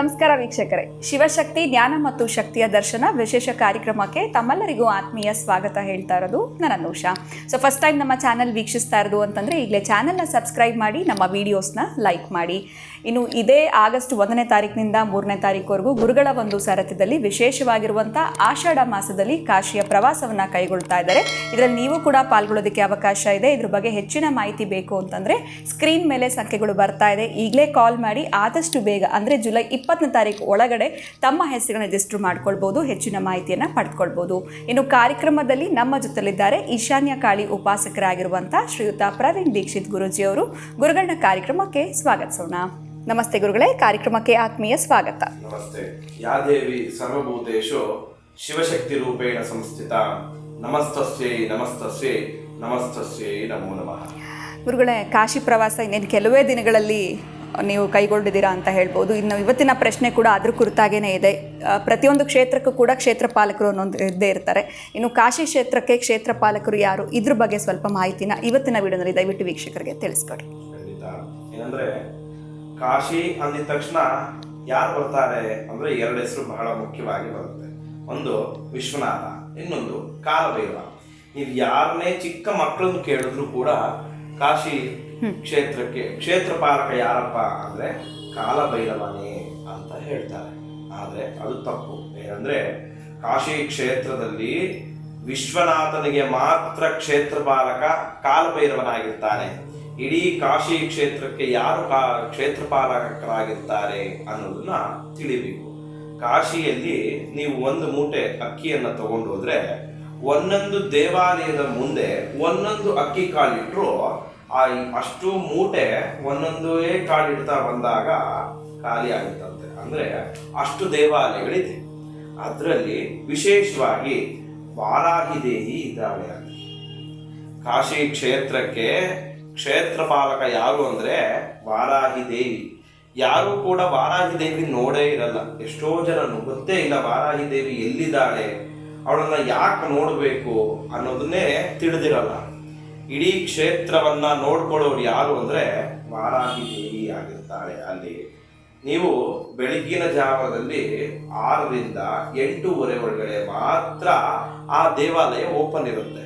ನಮಸ್ಕಾರ ವೀಕ್ಷಕರೇ, ಶಿವಶಕ್ತಿ ಜ್ಞಾನ ಮತ್ತು ಶಕ್ತಿಯ ದರ್ಶನ ವಿಶೇಷ ಕಾರ್ಯಕ್ರಮಕ್ಕೆ ತಮ್ಮೆಲ್ಲರಿಗೂ ಆತ್ಮೀಯ ಸ್ವಾಗತ ಹೇಳ್ತಾ ಇರೋದು ನನ್ನ ಅನೂಷಾ. ಸೊ ಫಸ್ಟ್ ಟೈಮ್ ನಮ್ಮ ಚಾನಲ್ ವೀಕ್ಷಿಸ್ತಾ ಇರೋದು ಅಂತಂದರೆ ಈಗಲೇ ಚಾನಲ್ನ ಸಬ್ಸ್ಕ್ರೈಬ್ ಮಾಡಿ, ನಮ್ಮ ವೀಡಿಯೋಸ್ನ ಲೈಕ್ ಮಾಡಿ. ಇನ್ನು ಇದೇ ಆಗಸ್ಟ್ 1ನೇ ತಾರೀಕಿನಿಂದ 3ನೇ ತಾರೀಕುವರೆಗೂ ಗುರುಗಳ ಒಂದು ಸಾರಥ್ಯದಲ್ಲಿ ವಿಶೇಷವಾಗಿರುವಂಥ ಆಷಾಢ ಮಾಸದಲ್ಲಿ ಕಾಶಿಯ ಪ್ರವಾಸವನ್ನು ಕೈಗೊಳ್ತಾ ಇದ್ದಾರೆ. ಇದರಲ್ಲಿ ನೀವು ಕೂಡ ಪಾಲ್ಗೊಳ್ಳೋದಕ್ಕೆ ಅವಕಾಶ ಇದೆ. ಇದ್ರ ಬಗ್ಗೆ ಹೆಚ್ಚಿನ ಮಾಹಿತಿ ಬೇಕು ಅಂತಂದರೆ ಸ್ಕ್ರೀನ್ ಮೇಲೆ ಸಂಖ್ಯೆಗಳು ಬರ್ತಾ ಇದೆ, ಈಗಲೇ ಕಾಲ್ ಮಾಡಿ ಆದಷ್ಟು ಬೇಗ ಅಂದರೆ ಜುಲೈ 20ನೇ ತಾರೀಕು ಒಳಗಡೆ ತಮ್ಮ ಹೆಸರನ್ನು ರಿಜಿಸ್ಟರ್ ಮಾಡ್ಕೊಳ್ಬೋದು, ಹೆಚ್ಚಿನ ಮಾಹಿತಿಯನ್ನು ಪಡೆದುಕೊಳ್ಬೋದು. ಇನ್ನು ಕಾರ್ಯಕ್ರಮದಲ್ಲಿ ನಮ್ಮ ಜೊತೆಲಿದ್ದಾರೆ ಈಶಾನ್ಯ ಕಾಳಿ ಉಪಾಸಕರಾಗಿರುವಂಥ ಶ್ರೀಯುತ ಪ್ರವೀಣ್ ದೀಕ್ಷಿತ್ ಗುರೂಜಿಯವರು. ಗುರುಗಳನ್ನ ಕಾರ್ಯಕ್ರಮಕ್ಕೆ ಸ್ವಾಗತಿಸೋಣ. ನಮಸ್ತೆ ಗುರುಗಳೇ, ಕಾರ್ಯಕ್ರಮಕ್ಕೆ ಆತ್ಮೀಯ ಸ್ವಾಗತ. ನಮಸ್ತೆ. ಯಾ ದೇವಿ ಸರ್ವಭೂತೇಷು ಶಿವಶಕ್ತಿ ರೂಪೇಣ ಸಂಸ್ಥಿತ, ನಮಸ್ತಸ್ಯೈ ನಮಸ್ತಸ್ಯೈ ನಮಸ್ತಸ್ಯೈ ನಮೋ ನಮಃ. ಗುರುಗಳೇ, ಕಾಶಿ ಪ್ರವಾಸ ಇನ್ನೇನು ಕೆಲವೇ ದಿನಗಳಲ್ಲಿ ನೀವು ಕೈಗೊಂಡಿದ್ದೀರಾ ಅಂತ ಹೇಳ್ಬೋದು. ಇನ್ನು ಇವತ್ತಿನ ಪ್ರಶ್ನೆ ಕೂಡ ಅದ್ರ ಕುರಿತಾಗೇ ಇದೆ. ಪ್ರತಿಯೊಂದು ಕ್ಷೇತ್ರಕ್ಕೂ ಕೂಡ ಕ್ಷೇತ್ರ ಪಾಲಕರು ಅನ್ನೊಂದು ಇದ್ದೇ ಇರ್ತಾರೆ. ಇನ್ನು ಕಾಶಿ ಕ್ಷೇತ್ರಕ್ಕೆ ಕ್ಷೇತ್ರ ಪಾಲಕರು ಯಾರು, ಇದ್ರ ಬಗ್ಗೆ ಸ್ವಲ್ಪ ಮಾಹಿತಿನ ಇವತ್ತಿನ ವಿಡಿಯೋದಲ್ಲಿ ದಯವಿಟ್ಟು ವೀಕ್ಷಕರಿಗೆ ತಿಳಿಸ್ಕೊಡಿ. ಖಂಡಿತ. ಏನಂದ್ರೆ ಕಾಶಿ ಅಂದಿದ ತಕ್ಷಣ ಯಾರು ಬರ್ತಾರೆ ಅಂದ್ರೆ ಎರಡು ಹೆಸರು ಬಹಳ ಮುಖ್ಯವಾಗಿ ಬರುತ್ತೆ. ಒಂದು ವಿಶ್ವನಾಥ, ಇನ್ನೊಂದು ಕಾಲಭೈರವ. ನೀವು ಯಾರನ್ನೇ ಚಿಕ್ಕ ಮಕ್ಕಳನ್ನು ಕೇಳಿದ್ರು ಕೂಡ ಕಾಶಿ ಕ್ಷೇತ್ರಕ್ಕೆ ಕ್ಷೇತ್ರ ಪಾಲಕ ಯಾರಪ್ಪ ಅಂದ್ರೆ ಕಾಲಭೈರವನೇ ಅಂತ ಹೇಳ್ತಾರೆ. ಆದ್ರೆ ಅದು ತಪ್ಪು. ಏನಂದ್ರೆ ಕಾಶಿ ಕ್ಷೇತ್ರದಲ್ಲಿ ವಿಶ್ವನಾಥನಿಗೆ ಮಾತ್ರ ಕ್ಷೇತ್ರ ಪಾಲಕ ಕಾಲಭೈರವನಾಗಿರ್ತಾನೆ. ಇಡೀ ಕಾಶಿ ಕ್ಷೇತ್ರಕ್ಕೆ ಯಾರು ಕ್ಷೇತ್ರ ಪಾಲಕರಾಗಿರ್ತಾರೆ ಅನ್ನೋದನ್ನ ತಿಳಿಬೇಕು. ಕಾಶಿಯಲ್ಲಿ ನೀವು ಒಂದು ಮೂಟೆ ಅಕ್ಕಿಯನ್ನ ತಗೊಂಡು ಹೋದ್ರೆ ಒಂದೊಂದು ದೇವಾಲಯದ ಮುಂದೆ ಒಂದೊಂದು ಅಕ್ಕಿ ಕಾಳಿಟ್ರು ಅಷ್ಟು ಮೂಟೆ ಒಂದೊಂದೇ ಕಾಳಿಡ್ತಾ ಬಂದಾಗ ಖಾಲಿ ಆಗುತ್ತಂತೆ. ಅಂದ್ರೆ ಅಷ್ಟು ದೇವಾಲಯಗಳಿದೆ. ಅದರಲ್ಲಿ ವಿಶೇಷವಾಗಿ ವಾರಾಹಿ ದೇವಿ ಇದ್ದಾಳೆ. ಕಾಶಿ ಕ್ಷೇತ್ರಕ್ಕೆ ಕ್ಷೇತ್ರ ಪಾಲಕ ಯಾರು ಅಂದ್ರೆ ವಾರಾಹಿ ದೇವಿ. ಯಾರು ಕೂಡ ವಾರಾಹಿ ದೇವಿ ನೋಡೇ ಇರಲ್ಲ. ಎಷ್ಟೋ ಜನ ಗೊತ್ತೇ ಇಲ್ಲ ವಾರಾಹಿ ದೇವಿ ಎಲ್ಲಿದ್ದಾಳೆ, ಅವಳನ್ನ ಯಾಕೆ ನೋಡಬೇಕು ಅನ್ನೋದನ್ನೇ ತಿಳಿದಿರಲ್ಲ. ಇಡೀ ಕ್ಷೇತ್ರವನ್ನ ನೋಡ್ಕೊಳ್ಳೋರು ಯಾರು ಅಂದ್ರೆ ವಾರಾಹಿ ದೇವಿ ಆಗಿರ್ತಾಳೆ. ಅಲ್ಲಿ ನೀವು ಬೆಳಗ್ಗಿನ ಜಾವದಲ್ಲಿ 6ರಿಂದ 8:30 ಒಳಗಡೆ ಮಾತ್ರ ಆ ದೇವಾಲಯ ಓಪನ್ ಇರುತ್ತೆ.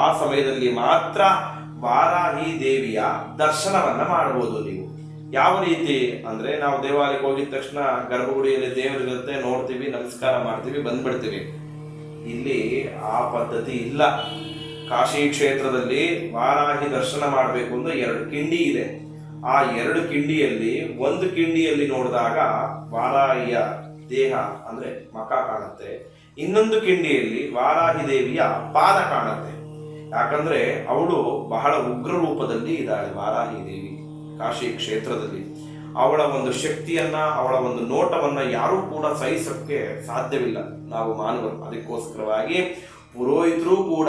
ಆ ಸಮಯದಲ್ಲಿ ಮಾತ್ರ ವಾರಾಹಿ ದೇವಿಯ ದರ್ಶನವನ್ನ ಮಾಡಬಹುದು. ನೀವು ಯಾವ ರೀತಿ ಅಂದ್ರೆ ನಾವು ದೇವಾಲಯಕ್ಕೆ ಹೋಗಿದ ತಕ್ಷಣ ಗರ್ಭಗುಡಿಯಲ್ಲಿ ದೇವರಿರುತ್ತೆ, ನೋಡ್ತೀವಿ, ನಮಸ್ಕಾರ ಮಾಡ್ತೀವಿ, ಬಂದ್ಬಿಡ್ತೀವಿ. ಇಲ್ಲಿ ಆ ಪದ್ಧತಿ ಇಲ್ಲ. ಕಾಶಿ ಕ್ಷೇತ್ರದಲ್ಲಿ ವಾರಾಹಿ ದರ್ಶನ ಮಾಡಬೇಕು ಅಂದ್ರೆ 2 ಕಿಂಡಿ ಇದೆ. ಆ 2 ಕಿಂಡಿಯಲ್ಲಿ ಒಂದು ಕಿಂಡಿಯಲ್ಲಿ ನೋಡಿದಾಗ ವಾರಾಹಿಯ ದೇಹ ಅಂದ್ರೆ ಮುಖ ಕಾಣುತ್ತೆ, ಇನ್ನೊಂದು ಕಿಂಡಿಯಲ್ಲಿ ವಾರಾಹಿ ದೇವಿಯ ಪಾದ ಕಾಣುತ್ತೆ. ಯಾಕಂದ್ರೆ ಅವಳು ಬಹಳ ಉಗ್ರ ರೂಪದಲ್ಲಿ ಇದ್ದಾಳೆ ವಾರಾಹಿ ದೇವಿ ಕಾಶಿ ಕ್ಷೇತ್ರದಲ್ಲಿ. ಅವಳ ಒಂದು ಶಕ್ತಿಯನ್ನ, ಅವಳ ಒಂದು ನೋಟವನ್ನ ಯಾರೂ ಕೂಡ ಸಹಿಸಕ್ಕೆ ಸಾಧ್ಯವಿಲ್ಲ, ನಾವು ಮಾನವರು. ಅದಕ್ಕೋಸ್ಕರವಾಗಿ ಪುರೋಹಿತರು ಕೂಡ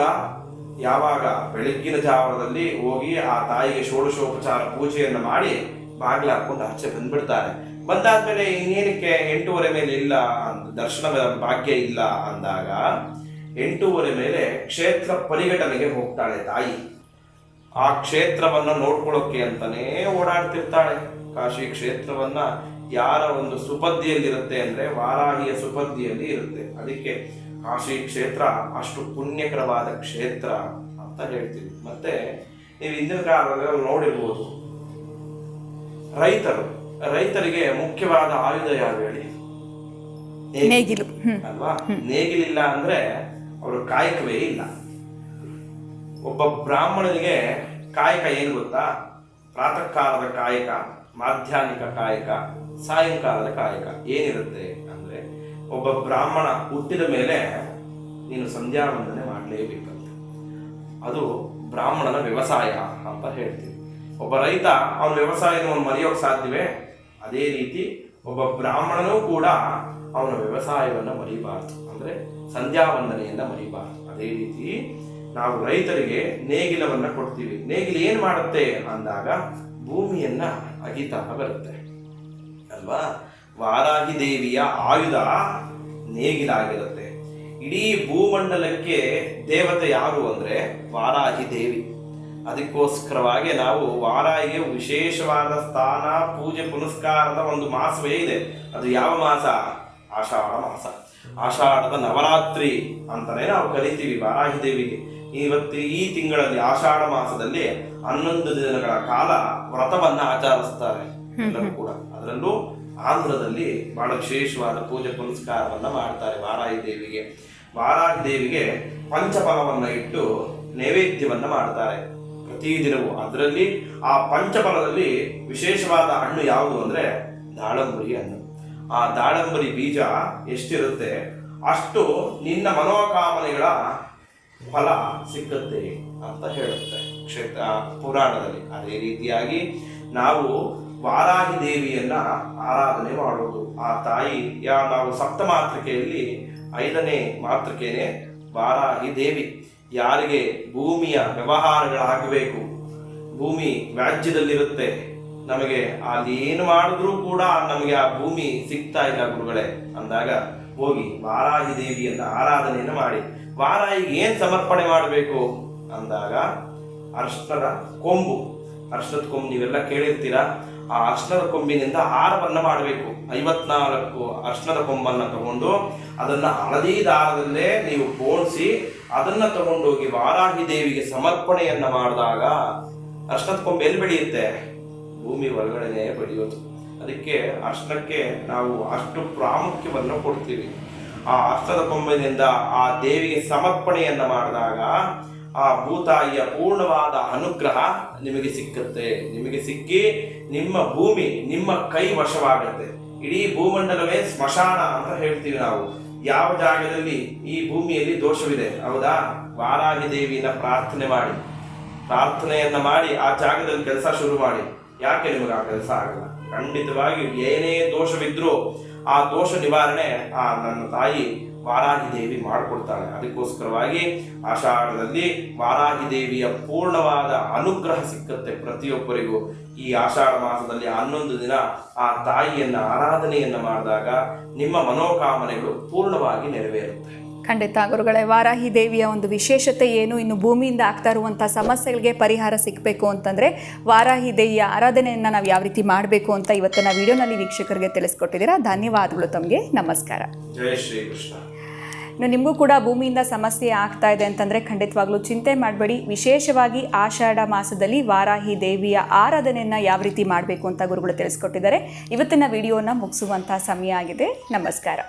ಯಾವಾಗ ಬೆಳಗ್ಗಿನ ಜಾವದಲ್ಲಿ ಹೋಗಿ ಆ ತಾಯಿಗೆ ಷೋಡಶೋಪಚಾರ ಪೂಜೆಯನ್ನು ಮಾಡಿ ಬಾಗಿಲು ಹಾಕೊಂಡು ಆಚೆ ಬಂದ್ಬಿಡ್ತಾರೆ. ಬಂದಾದ್ಮೇಲೆ ಇನ್ನೇನಕ್ಕೆ 8:30 ಮೇಲೆ ಇಲ್ಲ ದರ್ಶನ ಭಾಗ್ಯ ಇಲ್ಲ ಅಂದಾಗ 8:30 ಮೇಲೆ ಕ್ಷೇತ್ರ ಪರಿಘಟನೆಗೆ ಹೋಗ್ತಾಳೆ ತಾಯಿ. ಆ ಕ್ಷೇತ್ರವನ್ನ ನೋಡ್ಕೊಳ್ಳೋಕೆ ಅಂತಾನೆ ಓಡಾಡ್ತಿರ್ತಾಳೆ. ಕಾಶಿ ಕ್ಷೇತ್ರವನ್ನ ಯಾರ ಒಂದು ಸುಪದ್ದಿಯಲ್ಲಿರುತ್ತೆ ಅಂದ್ರೆ ವಾರಾಹಿಯ ಸುಪದ್ದಿಯಲ್ಲಿ ಇರುತ್ತೆ. ಅದಕ್ಕೆ ಕಾಶಿ ಕ್ಷೇತ್ರ ಅಷ್ಟು ಪುಣ್ಯಕರವಾದ ಕ್ಷೇತ್ರ ಅಂತ ಹೇಳ್ತೀವಿ. ಮತ್ತೆ ನೀವು ಹಿಂದಿನ ಕಾಲದಲ್ಲಿ ನೋಡಿರ್ಬೋದು, ರೈತರಿಗೆ ಮುಖ್ಯವಾದ ಆಯುಧ ಯಾರು ಹೇಳಿ? ನೇಗಿಲು ಅಲ್ವಾ? ನೇಗಿಲಿಲ್ಲ ಅಂದ್ರೆ ಅವರು ಕಾಯಕವೇ ಇಲ್ಲ. ಒಬ್ಬ ಬ್ರಾಹ್ಮಣನಿಗೆ ಕಾಯಕ ಏನು ಗೊತ್ತಾ? ಪ್ರಾತಃ ಕಾಲದ ಕಾಯಕ, ಮಾಧ್ಯಾಹ್ನಿಕ ಕಾಯಕ, ಸಾಯಂಕಾಲದ ಕಾಯಕ ಏನಿರುತ್ತೆ ಅಂದ್ರೆ, ಒಬ್ಬ ಬ್ರಾಹ್ಮಣ ಹುಟ್ಟಿದ ಮೇಲೆ ನೀನು ಸಂಧ್ಯಾ ವಂದನೆ ಮಾಡಲೇಬೇಕಂತ. ಅದು ಬ್ರಾಹ್ಮಣನ ವ್ಯವಸಾಯ ಅಂತ ಹೇಳ್ತೀವಿ. ಒಬ್ಬ ರೈತ ಅವನ ವ್ಯವಸಾಯವನ್ನು ಮರೆಯೋಕೆ ಸಾಧ್ಯವೇ? ಅದೇ ರೀತಿ ಒಬ್ಬ ಬ್ರಾಹ್ಮಣನೂ ಕೂಡ ಅವನ ವ್ಯವಸಾಯವನ್ನು ಮರಿಬಾರ್ದು, ಅಂದ್ರೆ ಸಂಧ್ಯಾ ವಂದನೆಯನ್ನ ಮರಿಬಾರ್ದು. ಅದೇ ರೀತಿ ನಾವು ರೈತರಿಗೆ ನೇಗಿಲವನ್ನ ಕೊಡ್ತೀವಿ. ನೇಗಿಲು ಏನ್ ಮಾಡುತ್ತೆ ಅಂದಾಗ ಭೂಮಿಯನ್ನ ಅಗಿತಾ ಬರುತ್ತೆ ಅಲ್ವಾ? ವಾರಾಹಿ ದೇವಿಯ ಆಯುಧ ನೇಗಿಲಾಗಿರುತ್ತೆ. ಇಡೀ ಭೂಮಂಡಲಕ್ಕೆ ದೇವತೆ ಯಾರು ಅಂದ್ರೆ ವಾರಾಹಿ ದೇವಿ. ಅದಕ್ಕೋಸ್ಕರವಾಗಿ ನಾವು ವಾರಾಯಿಗೆ ವಿಶೇಷವಾದ ಸ್ಥಾನ, ಪೂಜೆ ಪುನಸ್ಕಾರದ ಒಂದು ಮಾಸವೇ ಇದೆ. ಅದು ಯಾವ ಮಾಸ? ಆಷಾಢ ಮಾಸ. ಆಷಾಢದ ನವರಾತ್ರಿ ಅಂತಲೇ ನಾವು ಕರಿತೀವಿ ವಾರಾಹಿ ದೇವಿಗೆ. ಈ ತಿಂಗಳಲ್ಲಿ ಆಷಾಢ ಮಾಸದಲ್ಲಿ 11 ದಿನಗಳ ಕಾಲ ವ್ರತವನ್ನ ಆಚರಿಸ್ತಾರೆ ಎಲ್ಲರೂ ಕೂಡ. ಅದರಲ್ಲೂ ಆಂಧ್ರದಲ್ಲಿ ಬಹಳ ವಿಶೇಷವಾದ ಪೂಜೆ ಪುನಸ್ಕಾರವನ್ನ ಮಾಡ್ತಾರೆ ವಾರಾಹಿ ದೇವಿಗೆ. ವಾರಾಹಿ ದೇವಿಗೆ ಪಂಚಫಲವನ್ನ ಇಟ್ಟು ನೈವೇದ್ಯವನ್ನ ಮಾಡ್ತಾರೆ ಪ್ರತಿದಿನವೂ. ಅದರಲ್ಲಿ ಆ ಪಂಚಫಲದಲ್ಲಿ ವಿಶೇಷವಾದ ಹಣ್ಣು ಯಾವುದು ಅಂದ್ರೆ ದಾಳಂಬರಿ ಹಣ್ಣು. ಆ ದಾಳಂಬರಿ ಬೀಜ ಎಷ್ಟಿರುತ್ತೆ ಅಷ್ಟು ನಿನ್ನ ಮನೋಕಾಮನೆಗಳ ಫಲ ಸಿಕ್ಕುತ್ತೆ ಅಂತ ಹೇಳುತ್ತೆ ಪುರಾಣದಲ್ಲಿ. ಅದೇ ರೀತಿಯಾಗಿ ನಾವು ವಾರಾಹಿ ದೇವಿಯನ್ನ ಆರಾಧನೆ ಮಾಡುವುದು. ಆ ತಾಯಿ ನಾವು ಸಪ್ತಮಾತೃಕೆಯಲ್ಲಿ 5ನೇ ಮಾತೃಕೆನೇ ವಾರಾಹಿ ದೇವಿ. ಯಾರಿಗೆ ಭೂಮಿಯ ವ್ಯವಹಾರಗಳಾಗಬೇಕು, ಭೂಮಿ ವ್ಯಾಜ್ಯದಲ್ಲಿರುತ್ತೆ, ನಮಗೆ ಅಲ್ಲಿ ಏನು ಮಾಡಿದ್ರೂ ಕೂಡ ನಮಗೆ ಆ ಭೂಮಿ ಸಿಗ್ತಾ ಇಲ್ಲ ಗುರುಗಳೇ ಅಂದಾಗ ಹೋಗಿ ವಾರಾಹಿ ದೇವಿಯನ್ನ ಆರಾಧನೆಯನ್ನು ಮಾಡಿ. ವಾರಾಹಿಗೆ ಏನ್ ಸಮರ್ಪಣೆ ಮಾಡಬೇಕು ಅಂದಾಗ ಅರ್ಶನದ ಕೊಂಬು. ಅರ್ಶನದ ಕೊಂಬು ನೀವೆಲ್ಲ ಕೇಳಿರ್ತೀರಾ. ಆ ಅರ್ಶನದ ಕೊಂಬಿನಿಂದ ಹಾರವನ್ನ ಮಾಡಬೇಕು. 54 ಅರ್ಶನದ ಕೊಂಬನ್ನ ತಗೊಂಡು ಅದನ್ನ ಹಳದಿ ದಾರದಲ್ಲೇ ನೀವು ಪೋಣಿಸಿ ಅದನ್ನ ತಗೊಂಡೋಗಿ ವಾರಾಹಿ ದೇವಿಗೆ ಸಮರ್ಪಣೆಯನ್ನ ಮಾಡಿದಾಗ ಅರ್ಶನದ ಕೊಂಬು ಎಲ್ಲಿ ಬೆಳೆಯುತ್ತೆ? ಭೂಮಿ ಒಳಗಡೆನೆ ಬೆಳೆಯೋದು. ಅದಕ್ಕೆ ಅರ್ಶನಕ್ಕೆ ನಾವು ಅಷ್ಟು ಪ್ರಾಮುಖ್ಯವನ್ನು ಕೊಡ್ತೀವಿ. ಆ ಅರ್ಶನದ ಕೊಂಬಿನಿಂದ ಆ ದೇವಿಗೆ ಸಮರ್ಪಣೆಯನ್ನ ಮಾಡಿದಾಗ ಆ ಭೂತಾಯಿಯ ಪೂರ್ಣವಾದ ಅನುಗ್ರಹ ನಿಮಗೆ ಸಿಕ್ಕುತ್ತೆ. ನಿಮಗೆ ಸಿಕ್ಕಿ ನಿಮ್ಮ ಭೂಮಿ ನಿಮ್ಮ ಕೈ ವಶವಾಗುತ್ತೆ. ಇಡೀ ಭೂಮಂಡಲವೇ ಸ್ಮಶಾನ ಅಂತ ಹೇಳ್ತೀವಿ ನಾವು. ಯಾವ ಜಾಗದಲ್ಲಿ ಈ ಭೂಮಿಯಲ್ಲಿ ದೋಷವಿದೆ, ಹೌದಾ, ವಾರಾಹಿ ದೇವಿನ ಪ್ರಾರ್ಥನೆಯನ್ನ ಮಾಡಿ ಆ ಜಾಗದಲ್ಲಿ ಕೆಲಸ ಶುರು ಮಾಡಿ. ಯಾಕೆ ನಿಮಗೆ ಆ ಕೆಲಸ ಆಗಲ್ಲ? ಖಂಡಿತವಾಗಿ ಏನೇ ದೋಷವಿದ್ರೂ ಆ ದೋಷ ನಿವಾರಣೆ ನನ್ನ ತಾಯಿ ವಾರಾಹಿ ದೇವಿ ಮಾಡಿಕೊಡ್ತಾಳೆ. ಅದಕ್ಕೋಸ್ಕರವಾಗಿ ಆಷಾಢದಲ್ಲಿ ವಾರಾಹಿ ದೇವಿಯ ಪೂರ್ಣವಾದ ಅನುಗ್ರಹ ಸಿಕ್ಕತ್ತೆ ಪ್ರತಿಯೊಬ್ಬರಿಗೂ. ಈ ಆಷಾಢ ಮಾಸದಲ್ಲಿ 11 ದಿನ ಆ ತಾಯಿಯನ್ನ ಆರಾಧನೆಯನ್ನ ಮಾಡಿದಾಗ ನಿಮ್ಮ ಮನೋಕಾಮನೆಗಳು ಪೂರ್ಣವಾಗಿ ನೆರವೇರುತ್ತೆ. ಖಂಡಿತ ಗುರುಗಳೇ, ವಾರಾಹಿ ದೇವಿಯ ಒಂದು ವಿಶೇಷತೆ ಏನು, ಇನ್ನು ಭೂಮಿಯಿಂದ ಆಗ್ತಾ ಇರುವಂಥ ಸಮಸ್ಯೆಗಳಿಗೆ ಪರಿಹಾರ ಸಿಗಬೇಕು ಅಂತಂದರೆ ವಾರಾಹಿ ದೇವಿಯ ಆರಾಧನೆಯನ್ನು ನಾವು ಯಾವ ರೀತಿ ಮಾಡಬೇಕು ಅಂತ ಇವತ್ತಿನ ವಿಡಿಯೋನಲ್ಲಿ ವೀಕ್ಷಕರಿಗೆ ತಿಳಿಸ್ಕೊಟ್ಟಿದ್ದೀರಾ. ಧನ್ಯವಾದಗಳು ತಮಗೆ. ನಮಸ್ಕಾರ. ಜಯ ಶ್ರೀ ಕೃಷ್ಣ. ಇನ್ನು ನಿಮಗೂ ಕೂಡ ಭೂಮಿಯಿಂದ ಸಮಸ್ಯೆ ಆಗ್ತಾ ಇದೆ ಅಂತಂದರೆ ಖಂಡಿತವಾಗ್ಲೂ ಚಿಂತೆ ಮಾಡಬೇಡಿ. ವಿಶೇಷವಾಗಿ ಆಷಾಢ ಮಾಸದಲ್ಲಿ ವಾರಾಹಿ ದೇವಿಯ ಆರಾಧನೆಯನ್ನು ಯಾವ ರೀತಿ ಮಾಡಬೇಕು ಅಂತ ಗುರುಗಳು ತಿಳಿಸ್ಕೊಟ್ಟಿದ್ದಾರೆ. ಇವತ್ತಿನ ವಿಡಿಯೋನ ಮುಗಿಸುವಂಥ ಸಮಯ ಆಗಿದೆ. ನಮಸ್ಕಾರ.